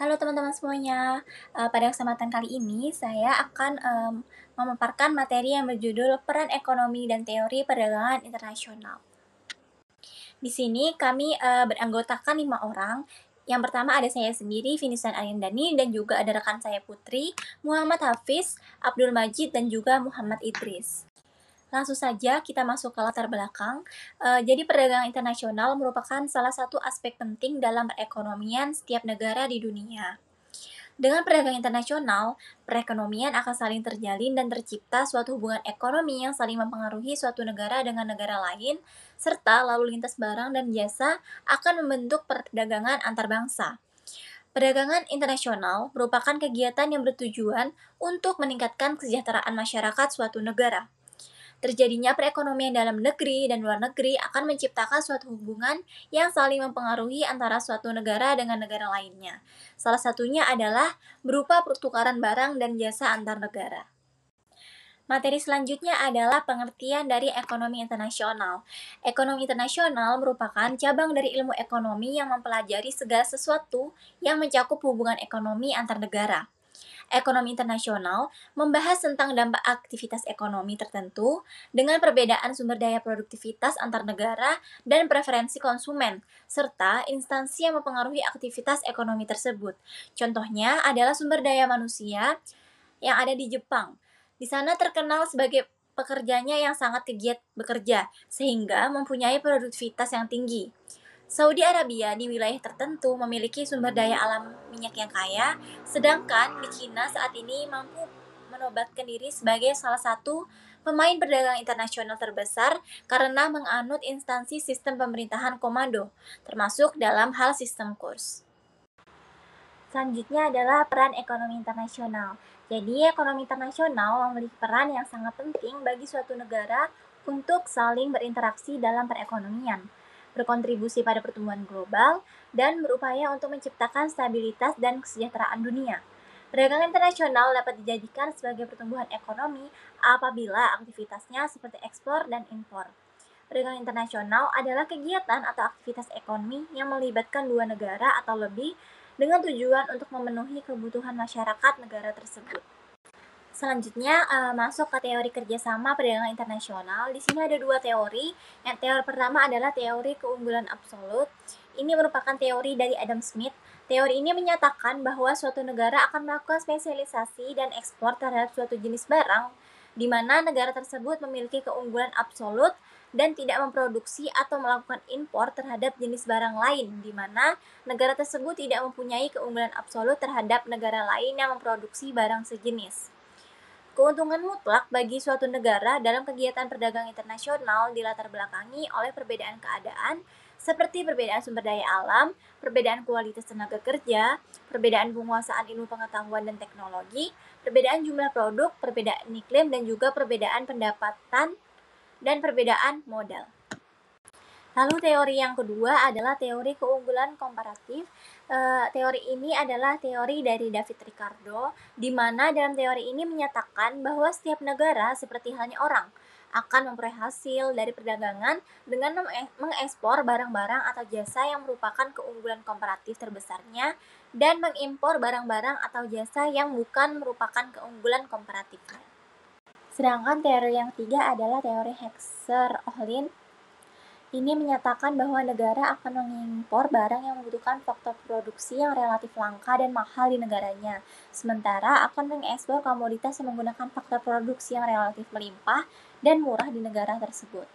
Halo teman-teman semuanya, pada kesempatan kali ini saya akan memaparkan materi yang berjudul Peran Ekonomi dan Teori Perdagangan Internasional. Di sini kami beranggotakan 5 orang. Yang pertama ada saya sendiri, Vinisan Ariandani, dan juga ada rekan saya Putri, Muhammad Hafiz, Abdul Majid, dan juga Muhammad Idris. Langsung saja kita masuk ke latar belakang. Jadi perdagangan internasional merupakan salah satu aspek penting dalam perekonomian setiap negara di dunia. Dengan perdagangan internasional, perekonomian akan saling terjalin dan tercipta suatu hubungan ekonomi yang saling mempengaruhi suatu negara dengan negara lain, serta lalu lintas barang dan jasa akan membentuk perdagangan antar bangsa. Perdagangan internasional merupakan kegiatan yang bertujuan untuk meningkatkan kesejahteraan masyarakat suatu negara. Terjadinya perekonomian dalam negeri dan luar negeri akan menciptakan suatu hubungan yang saling mempengaruhi antara suatu negara dengan negara lainnya. Salah satunya adalah berupa pertukaran barang dan jasa antar negara. Materi selanjutnya adalah pengertian dari ekonomi internasional. Ekonomi internasional merupakan cabang dari ilmu ekonomi yang mempelajari segala sesuatu yang mencakup hubungan ekonomi antar negara. Ekonomi internasional membahas tentang dampak aktivitas ekonomi tertentu dengan perbedaan sumber daya produktivitas antar negara dan preferensi konsumen, serta instansi yang mempengaruhi aktivitas ekonomi tersebut. Contohnya adalah sumber daya manusia yang ada di Jepang. Di sana terkenal sebagai pekerjanya yang sangat giat bekerja, sehingga mempunyai produktivitas yang tinggi. Saudi Arabia di wilayah tertentu memiliki sumber daya alam minyak yang kaya, sedangkan di Cina saat ini mampu menobatkan diri sebagai salah satu pemain perdagangan internasional terbesar karena menganut instansi sistem pemerintahan komando, termasuk dalam hal sistem kurs. Selanjutnya adalah peran ekonomi internasional. Jadi, ekonomi internasional memiliki peran yang sangat penting bagi suatu negara untuk saling berinteraksi dalam perekonomian, berkontribusi pada pertumbuhan global, dan berupaya untuk menciptakan stabilitas dan kesejahteraan dunia. Perdagangan internasional dapat dijadikan sebagai pertumbuhan ekonomi apabila aktivitasnya seperti ekspor dan impor. Perdagangan internasional adalah kegiatan atau aktivitas ekonomi yang melibatkan dua negara atau lebih dengan tujuan untuk memenuhi kebutuhan masyarakat negara tersebut. Selanjutnya masuk ke teori kerjasama perdagangan internasional. Di sini ada dua teori. Yang teori pertama adalah teori keunggulan absolut. Ini merupakan teori dari Adam Smith. Teori ini menyatakan bahwa suatu negara akan melakukan spesialisasi dan ekspor terhadap suatu jenis barang, di mana negara tersebut memiliki keunggulan absolut dan tidak memproduksi atau melakukan impor terhadap jenis barang lain, di mana negara tersebut tidak mempunyai keunggulan absolut terhadap negara lain yang memproduksi barang sejenis. Keuntungan mutlak bagi suatu negara dalam kegiatan perdagangan internasional dilatar belakangi oleh perbedaan keadaan seperti perbedaan sumber daya alam, perbedaan kualitas tenaga kerja, perbedaan penguasaan ilmu pengetahuan dan teknologi, perbedaan jumlah produk, perbedaan iklim, dan juga perbedaan pendapatan dan perbedaan modal. Lalu teori yang kedua adalah teori keunggulan komparatif. Teori ini adalah teori dari David Ricardo, di mana dalam teori ini menyatakan bahwa setiap negara, seperti halnya orang, akan memperoleh hasil dari perdagangan dengan mengekspor barang-barang atau jasa yang merupakan keunggulan komparatif terbesarnya dan mengimpor barang-barang atau jasa yang bukan merupakan keunggulan komparatifnya. Sedangkan teori yang ketiga adalah teori Hexer-Ohlin. Ini menyatakan bahwa negara akan mengimpor barang yang membutuhkan faktor produksi yang relatif langka dan mahal di negaranya, sementara akan mengekspor komoditas yang menggunakan faktor produksi yang relatif melimpah dan murah di negara tersebut.